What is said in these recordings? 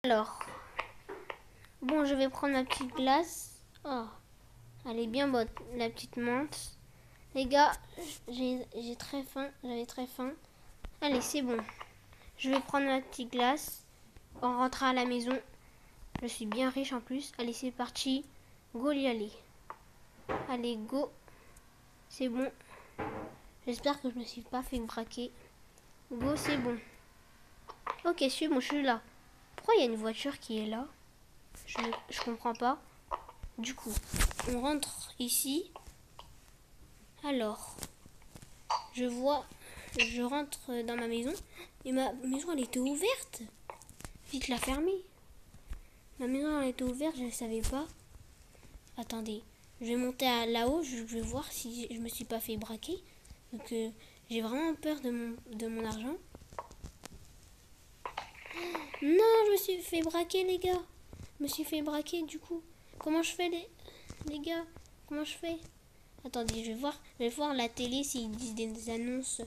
Alors, bon, je vais prendre ma petite glace. Oh, elle est bien bonne, la petite menthe. Les gars, j'ai très faim, j'avais très faim. Allez, c'est bon. Je vais prendre ma petite glace. On rentrera à la maison. Je suis bien riche en plus. Allez, c'est parti. Go y aller. Allez, go. C'est bon. J'espère que je me suis pas fait braquer. Go, c'est bon. Ok, c'est bon, je suis là. Pourquoi il y a une voiture qui est là? Je comprends pas. Du coup, on rentre ici. Alors, je rentre dans ma maison. Et ma maison, elle était ouverte. Vite la fermer. Ma maison, elle était ouverte, je ne savais pas. Attendez, je vais monter là-haut. Je vais voir si je me suis pas fait braquer. Donc, j'ai vraiment peur de mon argent. Non, je me suis fait braquer, les gars. Je me suis fait braquer, du coup. Comment je fais, les gars? Comment je fais? Attendez, je vais voir la télé s'ils disent des annonces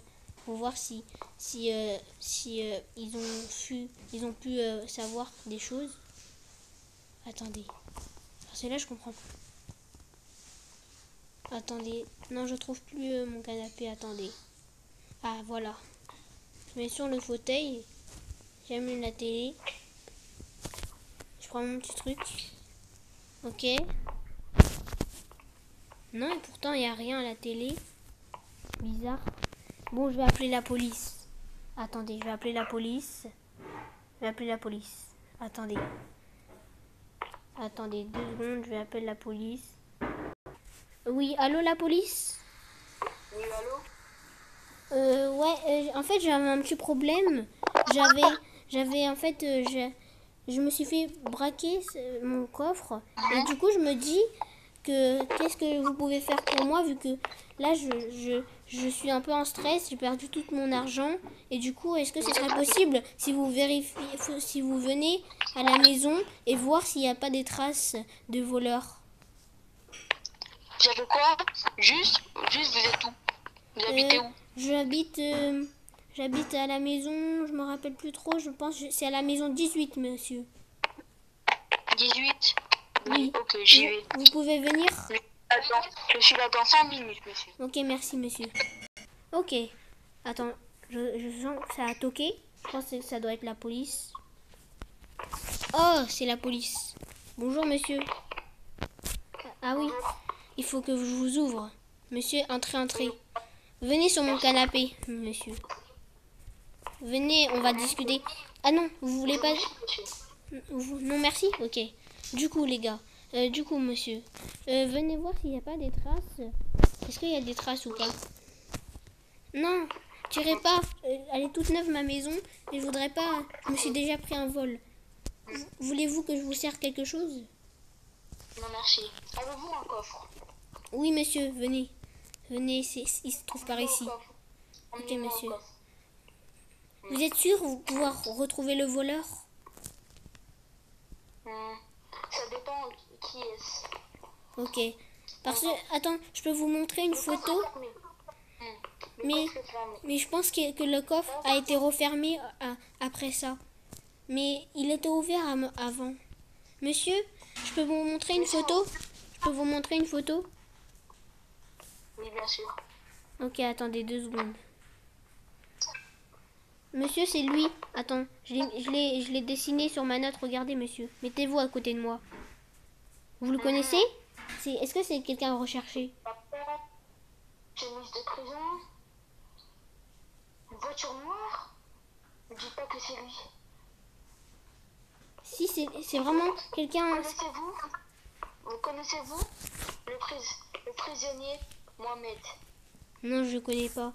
pour voir si ils ont pu savoir des choses. Attendez. Parce que là, je comprends pas. Attendez. Non, je trouve plus mon canapé. Attendez. Ah, voilà. Je mets sur le fauteuil. J'allume la télé. Je prends mon petit truc. Ok. Non, et pourtant, il n'y a rien à la télé. Bizarre. Bon, je vais appeler la police. Attendez, je vais appeler la police. Je vais appeler la police. Attendez. Attendez 2 secondes, je vais appeler la police. Oui, allô la police? Oui, allô? Ouais, en fait j'avais un petit problème. En fait, je me suis fait braquer mon coffre. Et du coup, je me dis que qu'est-ce que vous pouvez faire pour moi vu que là, je suis un peu en stress. J'ai perdu tout mon argent. Et du coup, est-ce que ce serait possible si vous si vous venez à la maison et voir s'il n'y a pas des traces de voleurs? J'avais quoi? Juste, vous êtes où? Vous habitez où? J'habite j'habite à la maison, je me rappelle plus trop, je pense que c'est à la maison 18, monsieur. 18? Oui. Ok, j'y vais. Vous pouvez venir? Je suis là dans 5 minutes, monsieur. Ok, merci, monsieur. Ok. Attends, je sens que ça a toqué. Je pense que ça doit être la police. Oh, c'est la police. Bonjour, monsieur. Ah oui, il faut que je vous ouvre. Monsieur, entrez, entrez. Venez sur mon canapé, monsieur. Venez, on va discuter. Ah non, vous voulez pas... Non, merci. Ok. Du coup, les gars. Du coup, monsieur. Venez voir s'il n'y a pas des traces. Est-ce qu'il y a des traces ou pas? Non, tirez pas. Elle est toute neuve, ma maison. Et je voudrais pas... Je me suis déjà pris un vol. Voulez-vous que je vous serve quelque chose? Non, merci. Avez-vous un coffre? Oui, monsieur, venez. Venez, il se trouve par ici. Ok, monsieur. Vous êtes sûr de pouvoir retrouver le voleur? Ça dépend qui est-ce. Ok. Parce que, attends, je peux vous montrer une photo. Mais je pense que le coffre a été refermé après ça. Mais il était ouvert avant. Monsieur, je peux vous montrer une photo? Je peux vous montrer une photo? Oui, bien sûr. Ok, attendez 2 secondes. Monsieur, c'est lui. Attends, je l'ai dessiné sur ma note. Regardez, monsieur. Mettez-vous à côté de moi. Vous le connaissez? Est-ce que c'est quelqu'un recherché? Chemise de prison. Une voiture noire. Ne dites pas que c'est lui. Si, c'est vraiment quelqu'un... Vous connaissez-vous le prisonnier Mohamed? Non, je le connais pas.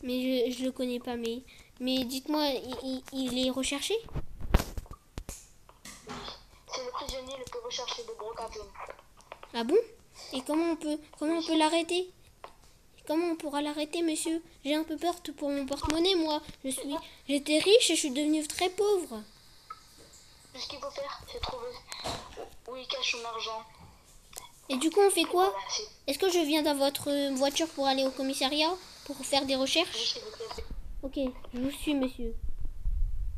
Mais je le connais pas. Mais dites-moi, il est recherché? Oui. C'est le prisonnier le plus recherché de Brookhaven. Ah bon? Et comment on peut l'arrêter? Comment on pourra l'arrêter, monsieur? J'ai un peu peur pour mon porte-monnaie, moi. J'étais riche et je suis devenue très pauvre. Tout ce qu'il faut faire, c'est trouver où il cache son argent. Et du coup, on fait quoi? Voilà, Est-ce que je viens dans votre voiture pour aller au commissariat? Pour faire des recherches? oui, s'il vous plaît. Ok, je vous suis, monsieur.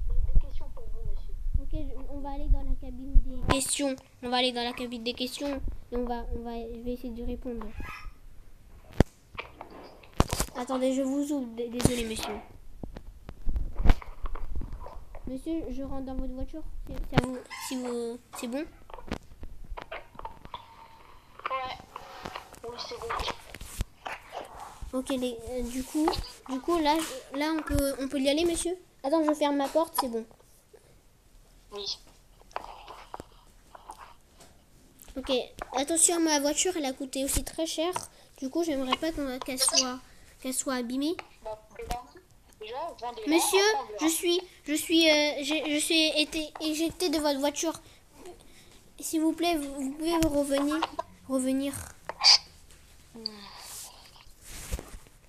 J'ai des questions pour vous, monsieur. Ok, on va aller dans la cabine des questions. On va aller dans la cabine des questions et je vais essayer de répondre. Attendez, je vous ouvre. Désolé, monsieur. Monsieur, je rentre dans votre voiture. C'est bon? Ouais. Oui, c'est bon. Ok, du coup, là, on peut y aller, monsieur? Attends, je ferme ma porte, c'est bon. Oui. Ok, attention, ma voiture, elle a coûté aussi très cher. Du coup, j'aimerais pas qu'elle soit abîmée. Monsieur, je suis été éjecté de votre voiture. S'il vous plaît, vous pouvez revenir.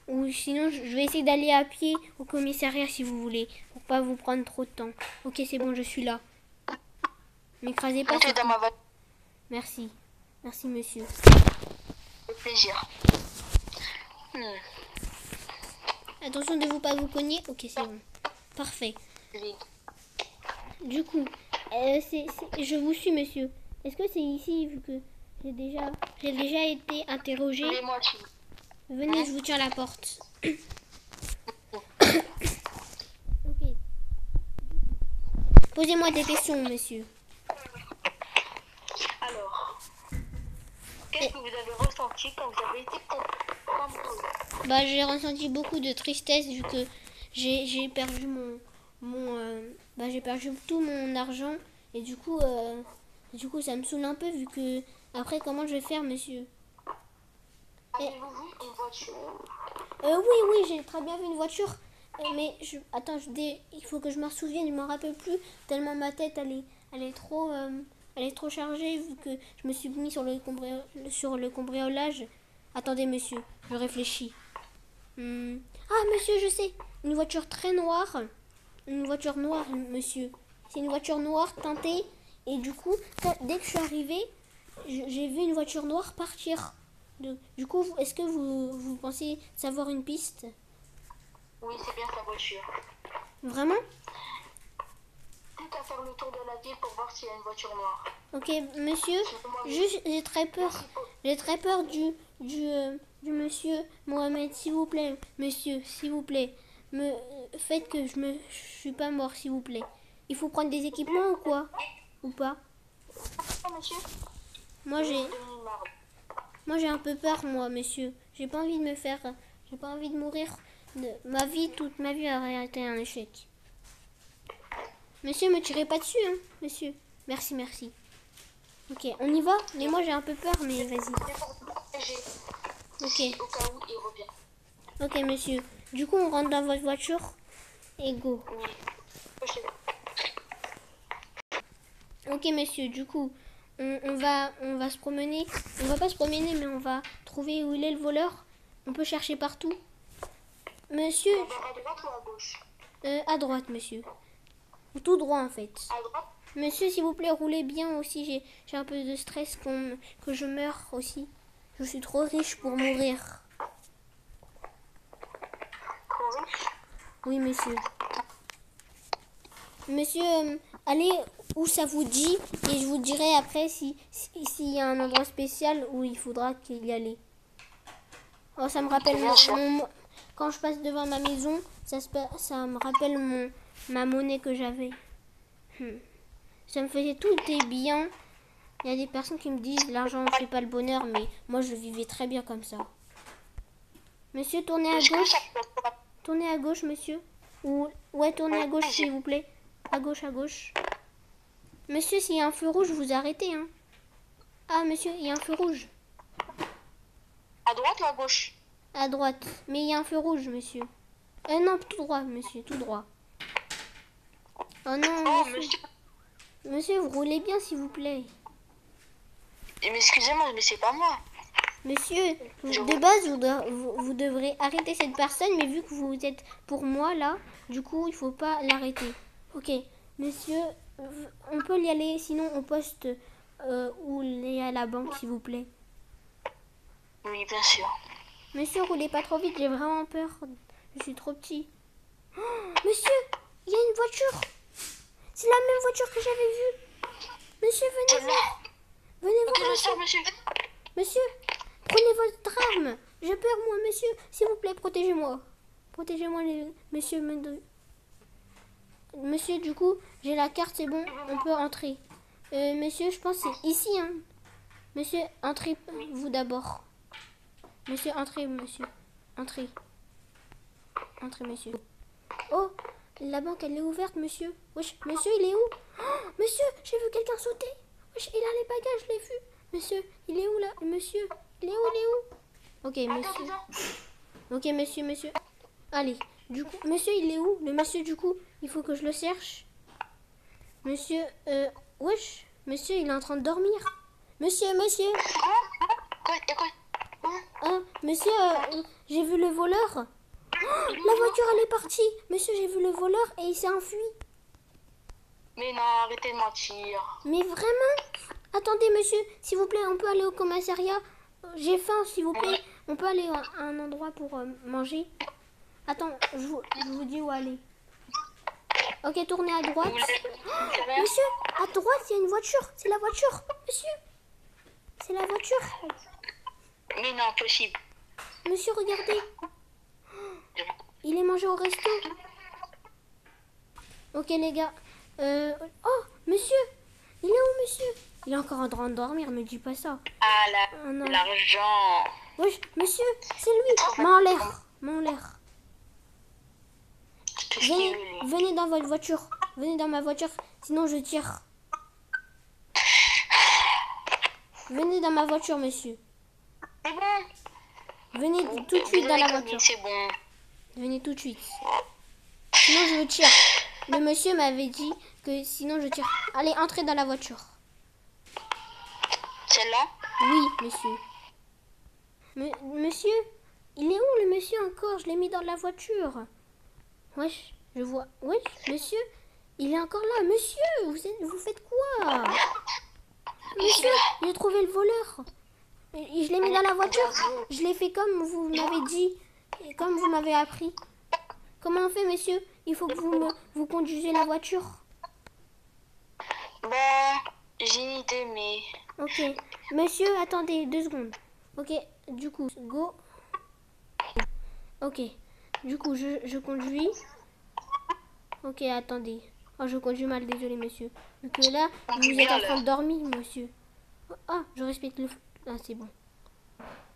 Ou sinon, je vais essayer d'aller à pied au commissariat si vous voulez, pour pas vous prendre trop de temps. Ok, c'est bon, je suis là. M'écrasez pas. Montez dans ma voiture. Merci, monsieur. Avec plaisir. Attention de pas vous cogner. Ok, c'est bon. Parfait. Oui. Du coup, je vous suis, monsieur. Est-ce que c'est ici, vu que j'ai déjà été interrogé? Suivez-moi, Venez, je vous tiens la porte. Ok. Posez-moi des questions, monsieur. Alors, qu'est-ce que vous avez ressenti quand vous avez été contrôlé? Bah, j'ai ressenti beaucoup de tristesse vu que j'ai perdu j'ai perdu tout mon argent et du coup ça me saoule un peu vu que après comment je vais faire, monsieur? Avez-vous vu une voiture? Oui, j'ai très bien vu une voiture. Mais il faut que je m'en souvienne, je m'en rappelle plus tellement ma tête elle est trop chargée vu que je me suis mis sur le cambriolage. Attendez, monsieur, je réfléchis. Ah, monsieur, je sais, une voiture très noire. Une voiture noire, monsieur. C'est une voiture noire teintée. Et du coup, dès que je suis arrivée, j'ai vu une voiture noire partir. Du coup, est-ce que vous pensez savoir une piste? Oui, c'est bien sa voiture. Vraiment? Tout à faire le tour de la ville pour voir s'il y a une voiture noire. Ok, monsieur, juste j'ai très peur. J'ai très peur du monsieur Mohamed, s'il vous plaît. Monsieur, s'il vous plaît. Faites que je suis pas mort, s'il vous plaît. Il faut prendre des équipements ou quoi? Ou pas? Monsieur? Moi j'ai un peu peur, moi, monsieur. J'ai pas envie de mourir. Toute ma vie aurait été un échec. Monsieur, me tirez pas dessus, hein, monsieur. Merci. Ok, on y va? Mais moi j'ai un peu peur, mais vas-y. Ok. Au cas où il revient. Ok, monsieur. Du coup, on rentre dans votre voiture et go. Oui. Ok, monsieur. Du coup, on va se promener. On va pas se promener, mais on va trouver où il est le voleur. On peut chercher partout. Monsieur. À droite ou à gauche? À droite, monsieur. Tout droit, en fait. À droite? Monsieur, s'il vous plaît, roulez bien aussi. J'ai un peu de stress que je meure aussi. Je suis trop riche pour mourir. Trop riche? Oui, monsieur. Monsieur, allez où ça vous dit et je vous dirai après s'il y a un endroit spécial où il faudra qu'il y aille. Oh, ça me rappelle quand je passe devant ma maison, ça me rappelle ma monnaie que j'avais. Ça me faisait tout est bien. Il y a des personnes qui me disent l'argent ne fait pas le bonheur, mais moi je vivais très bien comme ça. Monsieur, tournez à gauche. Tournez à gauche, monsieur. Ouais, tournez à gauche, s'il vous plaît. À gauche. Monsieur, s'il y a un feu rouge, vous arrêtez, hein. Ah, monsieur, il y a un feu rouge. À droite ou à gauche? À droite. Mais il y a un feu rouge, monsieur. Non, tout droit, monsieur, tout droit. Oh non, monsieur. Monsieur, vous roulez bien, s'il vous plaît. Mais excusez-moi, mais c'est pas moi. Monsieur, de base, vous devrez arrêter cette personne, mais vu que vous êtes pour moi, là, du coup, il faut pas l'arrêter. Ok, monsieur, on peut y aller, sinon au poste où il est à la banque, s'il vous plaît. Oui, bien sûr. Monsieur, roulez pas trop vite, j'ai vraiment peur. Je suis trop petit. Oh, monsieur, il y a une voiture. C'est la même voiture que j'avais vue. Monsieur, venez Celle-là. voir. Venez Ok, voir, je sors, monsieur. monsieur. Prenez votre arme. J'ai peur, moi, monsieur. S'il vous plaît, protégez-moi. Protégez-moi, monsieur. Monsieur, du coup, j'ai la carte, c'est bon. On peut entrer. Monsieur, je pense que c'est ici, hein. Monsieur, entrez, vous d'abord. Monsieur, entrez, monsieur. Entrez. Entrez, monsieur. Oh, la banque, elle est ouverte, monsieur. Wesh, monsieur, il est où? Oh, monsieur, j'ai vu quelqu'un sauter. Wesh, il a les bagages, je l'ai vu. Monsieur, il est où, là? Monsieur, il est où? Ok, monsieur. Ok, monsieur. Allez, du coup, monsieur, il est où? Le monsieur, du coup, il faut que je le cherche. Monsieur, wesh, monsieur, il est en train de dormir. Monsieur. Quoi? Ah, monsieur, j'ai vu le voleur. Oh, la voiture, elle est partie. Monsieur, j'ai vu le voleur et il s'est enfui. Mais non, arrêtez de mentir. Mais vraiment? Attendez, monsieur, s'il vous plaît, on peut aller au commissariat? J'ai faim, s'il vous plaît. On peut aller à un endroit pour manger? Attends, je vous dis où aller. Ok, tournez à droite. Oh, monsieur, à droite, il y a une voiture. C'est la voiture, monsieur. C'est la voiture. Mais non, impossible. Monsieur, regardez. Il est mangé au resto. Ok, les gars. Oh, monsieur. Il est où, monsieur? Il est encore en train de dormir, me dis pas ça. Ah, Oh, non. l'argent. Wesh, monsieur, c'est lui. Main en l'air. Main en l'air. Qu'est-ce qu'il veut, lui? Venez dans votre voiture. Venez dans ma voiture, sinon je tire. Venez dans ma voiture, monsieur. C'est bon. Venez tout de suite dans la voiture. C'est bon. Venez tout de suite. Sinon je tire. Le monsieur m'avait dit que sinon je tire. Allez, entrez dans la voiture. Celle-là? Oui, monsieur. Monsieur, il est où le monsieur encore? Je l'ai mis dans la voiture. Wesh, je vois. Wesh, monsieur, il est encore là. Monsieur, vous faites quoi? Monsieur, j'ai trouvé le voleur. Et je l'ai mis dans la voiture. Je l'ai fait comme vous m'avez dit. Et comme vous m'avez appris. Comment on fait, monsieur? Il faut que vous conduisez la voiture. J'ai une idée, mais... Ok. Monsieur, attendez 2 secondes. Ok, du coup, go. Ok. Du coup, je conduis. Ok, attendez. Oh, je conduis mal, désolé, monsieur. Donc là, vous êtes en train de dormir, monsieur. Ah, je respecte le... Ah, c'est bon.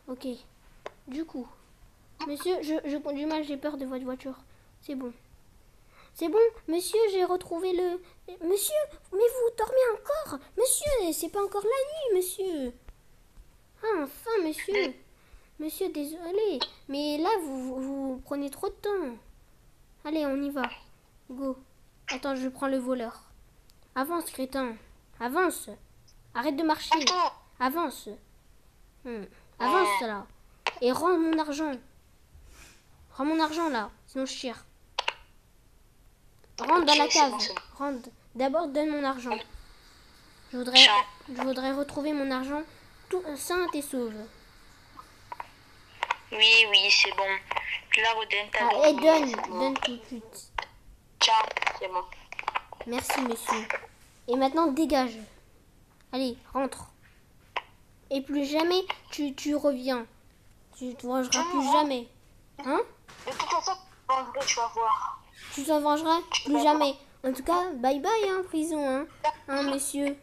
Ok. Du coup, monsieur, je conduis mal, j'ai peur de votre voiture. C'est bon. C'est bon, monsieur, j'ai retrouvé le... Monsieur, mais vous dormez encore? Monsieur, c'est pas encore la nuit, monsieur. Ah, enfin, monsieur. Monsieur, désolé. Mais là, vous prenez trop de temps. Allez, on y va. Go. Attends, je prends le voleur. Avance, crétin. Avance. Arrête de marcher. Avance. Avance, là. Et rends mon argent. Rends mon argent, là. Sinon, je tire. Rentre dans la cave. Rentre. D'abord, donne mon argent. Je voudrais retrouver mon argent tout sain et sauve. Oui, c'est bon. Je la redonne ta Ah, et donne tout de suite. Tiens, c'est bon. Merci, monsieur. Et maintenant, dégage. Allez, rentre. Et plus jamais tu reviens. Tu te vengeras plus jamais. Hein? De toute façon, tu vas voir. Tu t'en vengeras plus jamais. En tout cas, bye bye, hein, prison, hein. Hein, monsieur.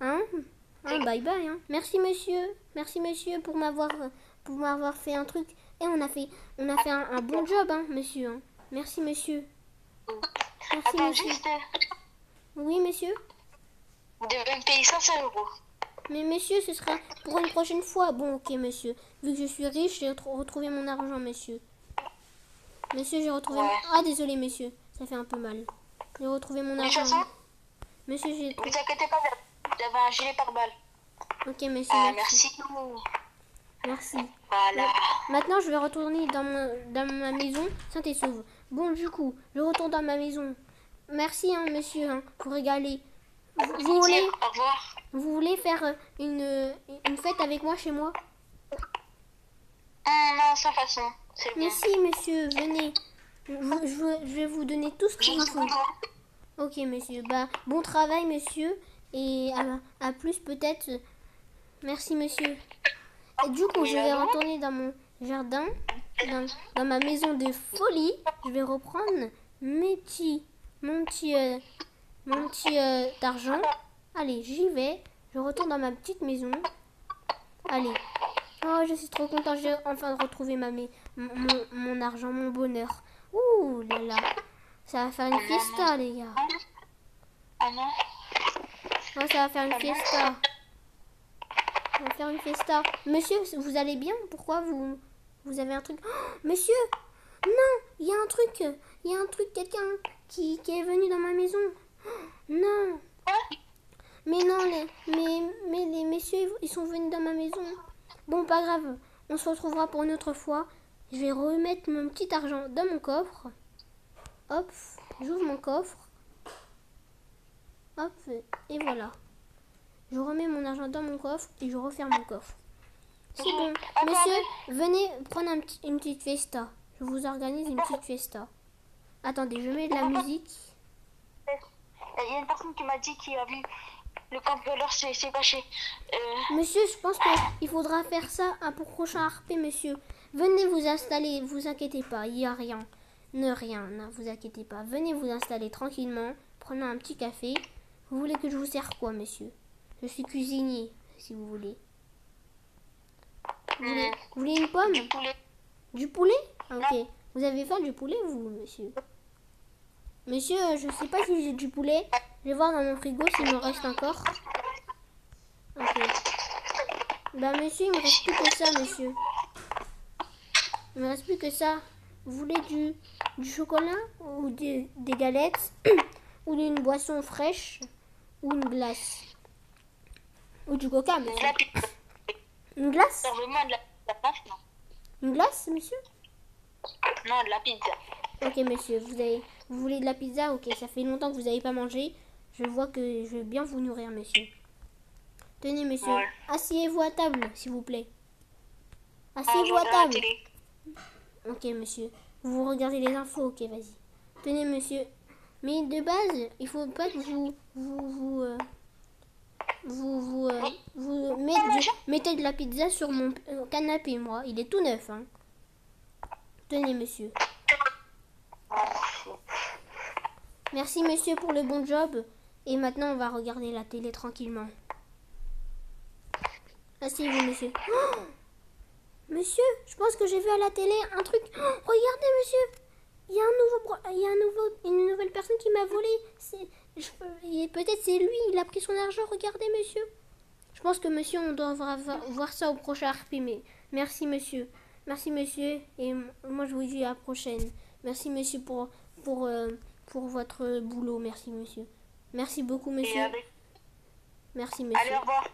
Hein? Bye bye, hein. Merci, monsieur, pour m'avoir fait un truc. Et on a fait un bon job, hein, monsieur. Hein. Merci, monsieur. Merci, Attends, monsieur. juste... Oui, monsieur. Vous devez me payer 500 €. Mais monsieur, ce sera pour une prochaine fois. Bon, ok, monsieur. Vu que je suis riche, j'ai retrouvé mon argent, monsieur. Monsieur, j'ai retrouvé... Ouais. Ah, désolé, monsieur. Ça fait un peu mal. J'ai retrouvé mon De toute argent. façon, Monsieur, j'ai... ne vous inquiétez pas, j'avais un gilet pare-balles. Ok, monsieur, Ah, merci. merci. Merci. Voilà. Maintenant, je vais retourner dans ma maison, sainte et sauve. Bon, du coup, je retourne dans ma maison. Merci, hein, monsieur, hein, pour régaler. Vous voulez... Au revoir. Vous voulez faire une fête avec moi chez moi? Non, sans façon. C'est bon. Mais si, monsieur, venez. Je vais vous donner tout ce qu'il vous faut. Ok, monsieur. Bah, bon travail, monsieur. Et à plus peut-être. Merci, monsieur. Et du coup, Oui, je vais allô? retourner dans mon jardin, dans ma maison de folie. Je vais reprendre mon petit argent. Allez, j'y vais. Je retourne dans ma petite maison. Allez. Oh, je suis trop contente. J'ai enfin retrouvé mon argent, mon bonheur. Ouh là là. Ça va faire une fiesta, les gars. Ah non. Oh, ça va faire une fiesta. On va faire une fiesta. Monsieur, vous allez bien? Pourquoi vous avez un truc? Oh, monsieur! Non! Il y a un truc! Il y a un truc, quelqu'un qui est venu dans ma maison. Oh, non! Mais non, mais les messieurs, ils sont venus dans ma maison. Bon, pas grave. On se retrouvera pour une autre fois. Je vais remettre mon petit argent dans mon coffre. Hop, j'ouvre mon coffre. Hop, et voilà. Je remets mon argent dans mon coffre et je referme mon coffre. C'est bon. Monsieur, venez prendre une petite fiesta. Je vous organise une petite fiesta. Attendez, je mets de la musique. Il y a une personne qui m'a dit qu'il a vu le cambrioleur s'est caché. Monsieur, je pense qu'il faudra faire ça pour prochain RP, monsieur. Venez vous installer, vous inquiétez pas, il n'y a rien. Ne vous inquiétez pas. Venez vous installer tranquillement, prenez un petit café. Vous voulez que je vous sers quoi, monsieur? Je suis cuisinier, si vous voulez. Vous voulez une pomme? Du poulet. Du poulet? Ok. Vous avez faim du poulet, vous, monsieur? Monsieur, je sais pas si j'ai du poulet. Je vais voir dans mon frigo s'il me reste encore. Ok. Bah, monsieur, il me reste plus que ça, monsieur. Il me reste plus que ça. Vous voulez du chocolat ou des galettes ou une boisson fraîche ou une glace ou du coca, monsieur? Une glace? Servez-moi de la glace, non. Une glace, monsieur? Non, de la pizza. Ok, monsieur, vous voulez de la pizza? Ok, ça fait longtemps que vous n'avez pas mangé. Je vois que je vais bien vous nourrir, monsieur. Tenez, monsieur, Ouais. asseyez-vous à table, s'il vous plaît. Asseyez-vous à table. Ok, monsieur. Vous regardez les infos, ok, vas-y. Tenez, monsieur. Mais de base, il faut pas que vous mettez de la pizza sur mon canapé, moi. Il est tout neuf, hein. Tenez, monsieur. Merci, monsieur, pour le bon job. Et maintenant, on va regarder la télé tranquillement. Asseyez-vous, monsieur. Oh, monsieur, je pense que j'ai vu à la télé un truc. Oh, regardez, monsieur. Il y a une nouvelle personne qui m'a volé. Peut-être c'est lui, il a pris son argent. Regardez, monsieur. Je pense que monsieur, on doit voir ça au prochain RP. Mais merci, monsieur. Merci, monsieur. Et moi, je vous dis à la prochaine. Merci, monsieur, pour votre boulot. Merci, monsieur. Merci beaucoup, monsieur. Merci, monsieur. Allez, au revoir.